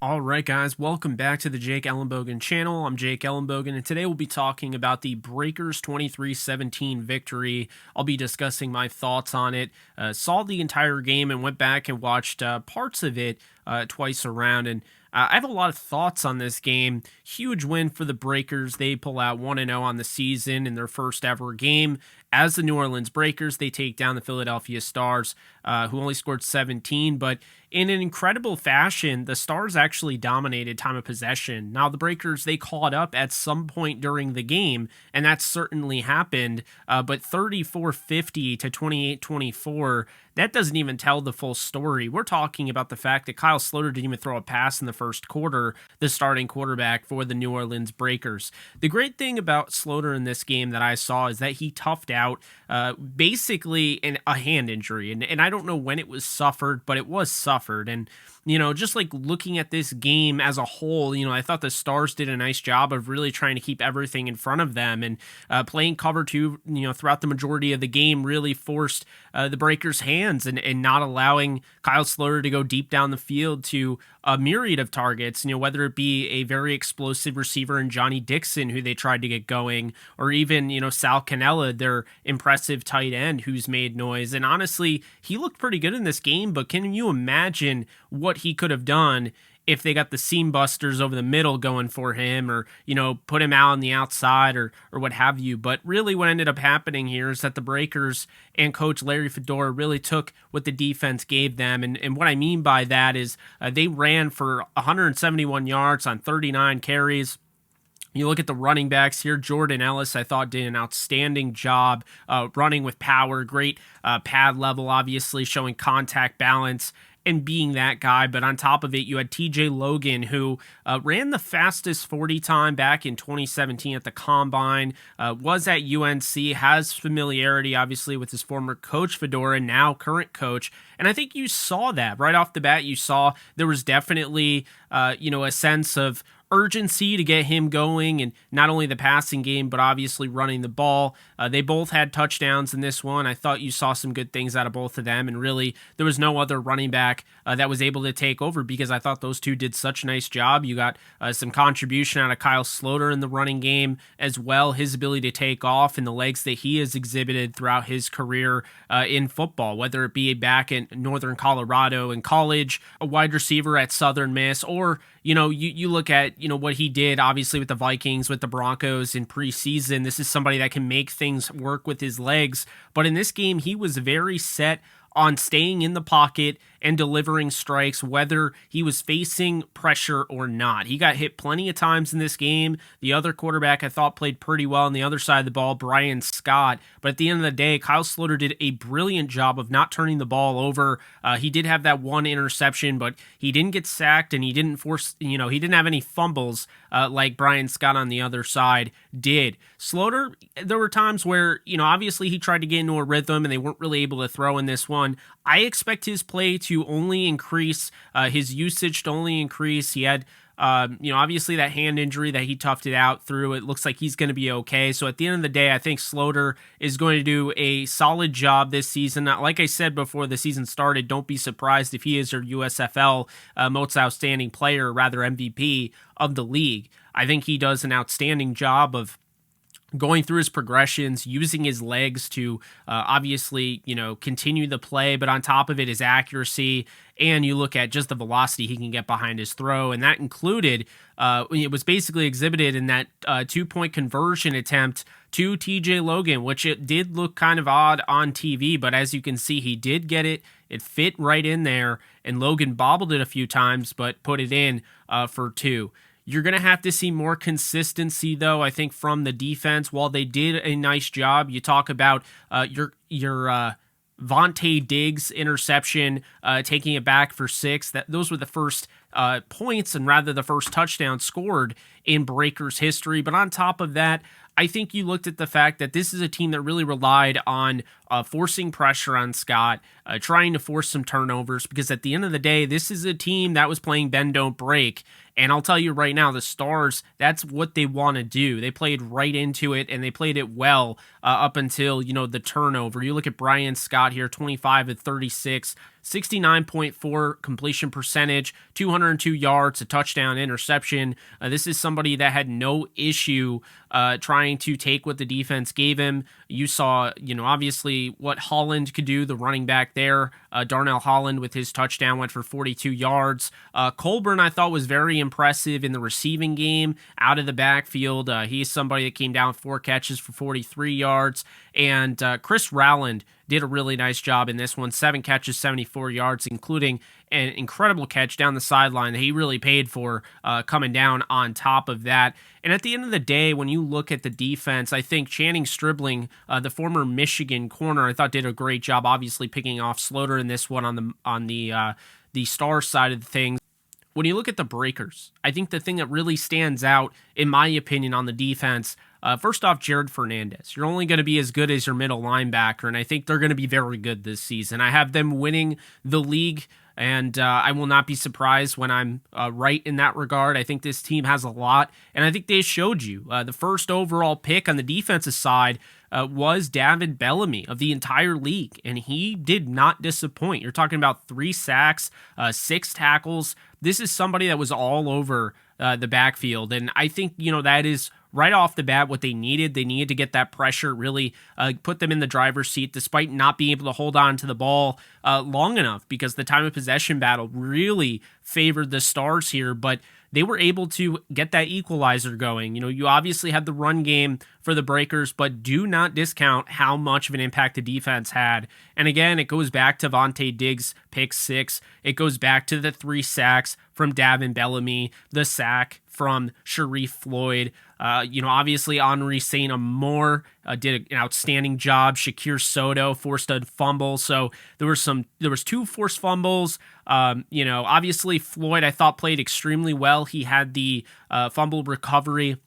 All right, guys, welcome back to the Jake Ellenbogen channel. I'm Jake Ellenbogen, and today we'll be talking about the Breakers 23-17 victory. I'll be discussing my thoughts on it. Saw the entire game and went back and watched parts of it twice around, and I have a lot of thoughts on this game. Huge win for the Breakers. They pull out 1-0 on the season in their first ever game. As the New Orleans Breakers, they take down the Philadelphia Stars, who only scored 17, but in an incredible fashion, the Stars actually dominated time of possession. Now, the Breakers, they caught up at some point during the game, and that certainly happened, but 34-50 to 28-24, that doesn't even tell the full story. We're talking about the fact that Kyle Sloter didn't even throw a pass in the first quarter, the starting quarterback for the New Orleans Breakers. The great thing about Sloter in this game that I saw is that he toughed out basically a hand injury, and I don't know when it was suffered, but it was suffered. And just like looking at this game as a whole, I thought the Stars did a nice job of really trying to keep everything in front of them, and playing cover two, throughout the majority of the game really forced the Breakers' hands, and not allowing Kyle Sloter to go deep down the field to a myriad of targets, whether it be a very explosive receiver in Johnny Dixon, who they tried to get going, or even, Sal Cannella, their impressive tight end, who's made noise. And honestly, he looked pretty good in this game, but can you imagine what he could have done if they got the seam busters over the middle going for him, or, put him out on the outside, or what have you. But really what ended up happening here is that the Breakers and Coach Larry Fedora really took what the defense gave them. And what I mean by that is they ran for 171 yards on 39 carries. You look at the running backs here. Jordan Ellis, I thought, did an outstanding job running with power. Great pad level, obviously, showing contact balance and being that guy. But on top of it, you had TJ Logan, who ran the fastest 40 time back in 2017 at the Combine, was at UNC, has familiarity, obviously, with his former coach, Fedora, now current coach. And I think you saw that right off the bat. You saw there was definitely, a sense of urgency to get him going, and not only the passing game, but obviously running the ball. They both had touchdowns in this one. I thought you saw some good things out of both of them, and really there was no other running back that was able to take over, because I thought those two did such a nice job. You got some contribution out of Kyle Sloter in the running game as well, his ability to take off and the legs that he has exhibited throughout his career in football, whether it be back in Northern Colorado in college, a wide receiver at Southern Miss, or you look at what he did obviously with the Vikings, with the Broncos in preseason. This is somebody that can make things work with his legs, but in this game he was very set on staying in the pocket and delivering strikes, whether he was facing pressure or not. He got hit plenty of times in this game. The other quarterback I thought played pretty well on the other side of the ball, Brian Scott. But at the end of the day, Kyle Sloter did a brilliant job of not turning the ball over. He did have that one interception, but he didn't get sacked, and he didn't force, he didn't have any fumbles like Brian Scott on the other side did. Sloter, there were times where, obviously he tried to get into a rhythm and they weren't really able to throw in this one. I expect his play to only increase, his usage to only increase. He had, obviously that hand injury that he toughed it out through. It looks like he's going to be okay. So at the end of the day, I think Sloter is going to do a solid job this season. Like I said before the season started, don't be surprised if he is your USFL most outstanding player, or rather MVP of the league. I think he does an outstanding job of going through his progressions, using his legs to obviously, continue the play, but on top of it, his accuracy, and you look at just the velocity he can get behind his throw, and that included, it was basically exhibited in that 2-point conversion attempt to TJ Logan, which it did look kind of odd on TV, but as you can see, he did get it. It fit right in there, and Logan bobbled it a few times, but put it in for 2. You're going to have to see more consistency, though, I think, from the defense. While they did a nice job, you talk about your Vontae Diggs interception, taking it back for 6. Those were the first points, and rather the first touchdown scored in Breakers history. But on top of that, I think you looked at the fact that this is a team that really relied on forcing pressure on Scott, trying to force some turnovers, because at the end of the day, this is a team that was playing bend, don't break. And I'll tell you right now, the Stars, that's what they want to do. They played right into it, and they played it well up until, the turnover. You look at Brian Scott here, 25 of 36, 69.4 completion percentage, 202 yards, a touchdown, interception. This is somebody that had no issue trying to take what the defense gave him. You saw, obviously what Holland could do, the running back there. Darnell Holland with his touchdown went for 42 yards. Colburn, I thought, was very impressive in the receiving game out of the backfield. He's somebody that came down 4 catches for 43 yards. And Chris Rowland did a really nice job in this one. 7 catches, 74 yards, including an incredible catch down the sideline that he really paid for coming down on top of that. And at the end of the day, when you look at the defense, I think Channing Stribling, the former Michigan corner, I thought did a great job, obviously picking off Sloter in this one on the Star side of things. When you look at the Breakers, I think the thing that really stands out, in my opinion, on the defense, first off, Jared Fernandez. You're only going to be as good as your middle linebacker, and I think they're going to be very good this season. I have them winning the league, and I will not be surprised when I'm right in that regard. I think this team has a lot, and I think they showed you. The first overall pick on the defensive side was David Bellamy of the entire league, and he did not disappoint. You're talking about 3 sacks, 6 tackles. This is somebody that was all over the backfield, and I think, that is right off the bat what they needed. They needed to get that pressure, really put them in the driver's seat, despite not being able to hold on to the ball long enough, because the time of possession battle really favored the Stars here, but they were able to get that equalizer going. You obviously had the run game for the Breakers, but do not discount how much of an impact the defense had. And again, it goes back to Vontae Diggs' pick 6. It goes back to the 3 sacks from Davin Bellamy, the sack from Sharif Floyd. Obviously Henri Saint-Amour did an outstanding job. Shakir Soto forced a fumble. So there was 2 forced fumbles. Obviously Floyd, I thought, played extremely well. He had the fumble recovery.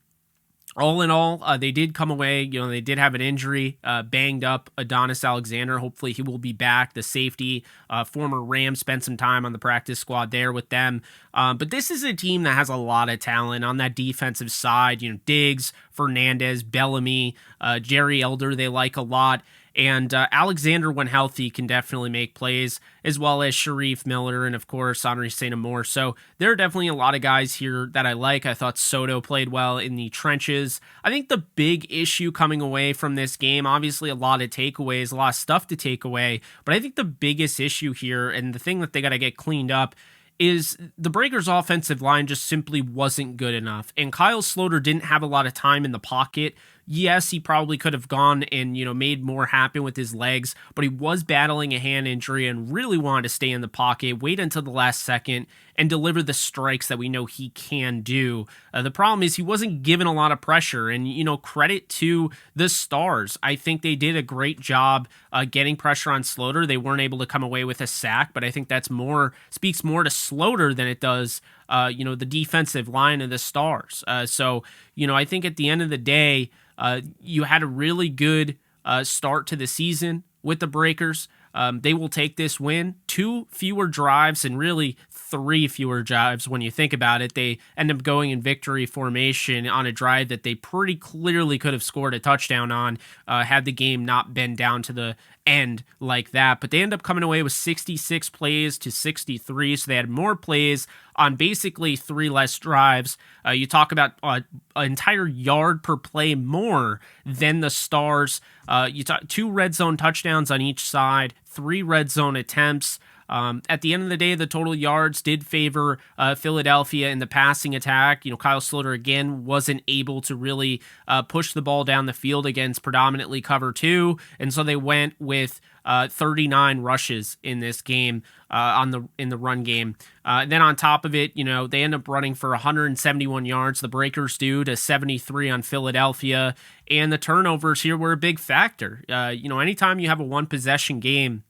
All in all, they did come away. They did have an injury, banged up Adonis Alexander. Hopefully he will be back. The safety, former Ram, spent some time on the practice squad there with them. But this is a team that has a lot of talent on that defensive side. Diggs, Fernandez, Bellamy, Jerry Elder, they like a lot. And Alexander, when healthy, can definitely make plays, as well as Sharif Miller and, of course, Henri Saint-Amour. So there are definitely a lot of guys here that I like. I thought Soto played well in the trenches. I think the big issue coming away from this game, obviously a lot of takeaways, a lot of stuff to take away, but I think the biggest issue here, and the thing that they got to get cleaned up, is the Breakers' offensive line just simply wasn't good enough. And Kyle Sloter didn't have a lot of time in the pocket. Yes, he probably could have gone and, made more happen with his legs, but he was battling a hand injury and really wanted to stay in the pocket, wait until the last second, and deliver the strikes that we know he can do. The problem is he wasn't given a lot of pressure, and, credit to the Stars. I think they did a great job getting pressure on Sloter. They weren't able to come away with a sack, but I think that's speaks more to Sloter than it does the defensive line of the Stars. I think at the end of the day, you had a really good start to the season with the Breakers. They will take this win. 2 fewer drives and really 3 fewer drives when you think about it. They end up going in victory formation on a drive that they pretty clearly could have scored a touchdown on had the game not been down to the end like that. But they end up coming away with 66 plays to 63, so they had more plays on basically 3 less drives. You talk about an entire yard per play more than the Stars. You talk 2 red zone touchdowns on each side, 3 red zone attempts. At the end of the day, the total yards did favor Philadelphia in the passing attack. Kyle Sloter, again, wasn't able to really push the ball down the field against predominantly cover 2, and so they went with 39 rushes in this game in the run game. Then on top of it, they end up running for 171 yards. The Breakers do to 73 on Philadelphia, and the turnovers here were a big factor. Anytime you have a 1-possession game,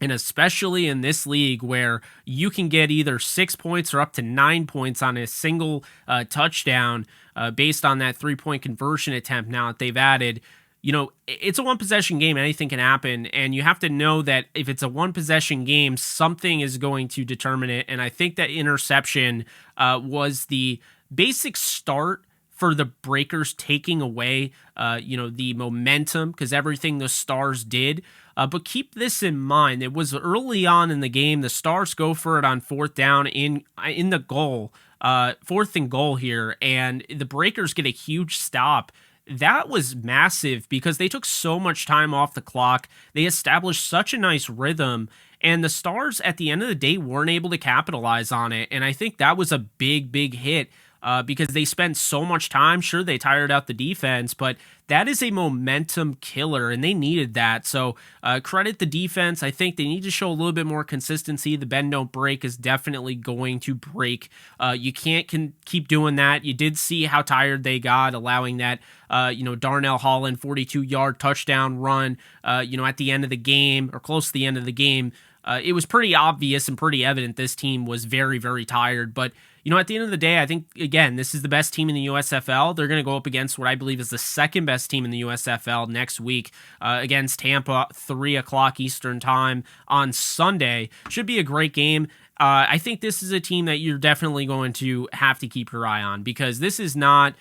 and especially in this league where you can get either 6 points or up to 9 points on a single touchdown based on that 3-point conversion attempt now that they've added, it's a one possession game. Anything can happen. And you have to know that if it's a one possession game, something is going to determine it. And I think that interception was the basic start for the Breakers taking away, the momentum, because everything the Stars did. But keep this in mind. It was early on in the game. The Stars go for it on fourth down in the goal, fourth and goal here. And the Breakers get a huge stop. That was massive because they took so much time off the clock. They established such a nice rhythm. And the Stars, at the end of the day, weren't able to capitalize on it. And I think that was a big, big hit. Because they spent so much time. Sure, they tired out the defense, but that is a momentum killer, and they needed that. So credit the defense. I think they need to show a little bit more consistency. The bend don't break is definitely going to break. You can't keep doing that. You did see how tired they got, allowing that Darnell Holland 42-yard touchdown run at the end of the game, or close to the end of the game. It was pretty obvious and pretty evident this team was very, very tired. But, at the end of the day, I think, again, this is the best team in the USFL. They're going to go up against what I believe is the second best team in the USFL next week against Tampa, 3 o'clock Eastern time on Sunday. Should be a great game. I think this is a team that you're definitely going to have to keep your eye on, because this is not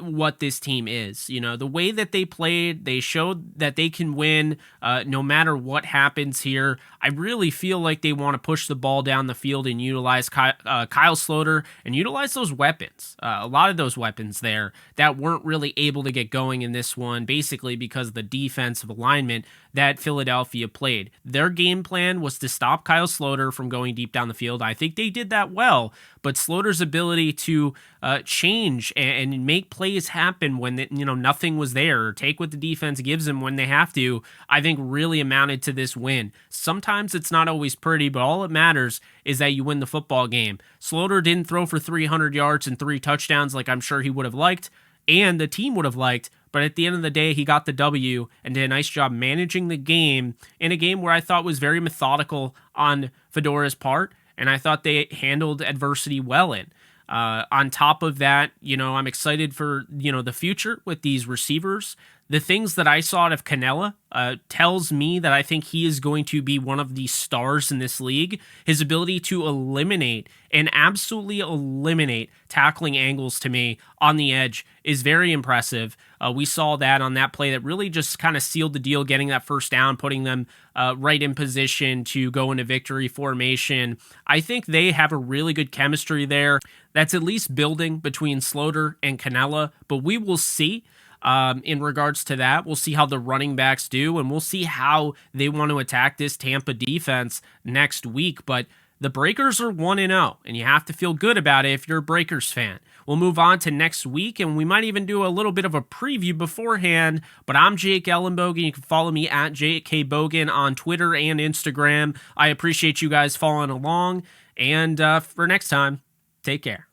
what this team is. The way that they played, they showed that they can win no matter what happens here. I really feel like they want to push the ball down the field and utilize Kyle Sloter and utilize those weapons. A lot of those weapons there that weren't really able to get going in this one, basically because of the defensive alignment that Philadelphia played. Their game plan was to stop Kyle Sloter from going deep down the field. I think they did that well, but Sloter's ability to change and make plays happen when nothing was there, or take what the defense gives them when they have to, I think really amounted to this win. Sometimes it's not always pretty, but all that matters is that you win the football game. Sloter didn't throw for 300 yards and 3 touchdowns like I'm sure he would have liked, and the team would have liked, but at the end of the day, he got the W and did a nice job managing the game in a game where I thought was very methodical on Fedora's part, and I thought they handled adversity well in. On top of that, I'm excited for, the future with these receivers. The things that I saw out of Canella tells me that I think he is going to be one of the stars in this league. His ability to eliminate and absolutely eliminate tackling angles, to me, on the edge is very impressive. We saw that on that play that really just kind of sealed the deal, getting that first down, putting them right in position to go into victory formation. I think they have a really good chemistry there. That's at least building between Sloter and Canella, but we will see. In regards to that, we'll see how the running backs do, and we'll see how they want to attack this Tampa defense next week. But the Breakers are 1-0, and you have to feel good about it if you're a Breakers fan. We'll move on to next week, and we might even do a little bit of a preview beforehand. But I'm Jake Ellenbogen. You can follow me at JKBogan on Twitter and Instagram. I appreciate you guys following along, and for next time, take care.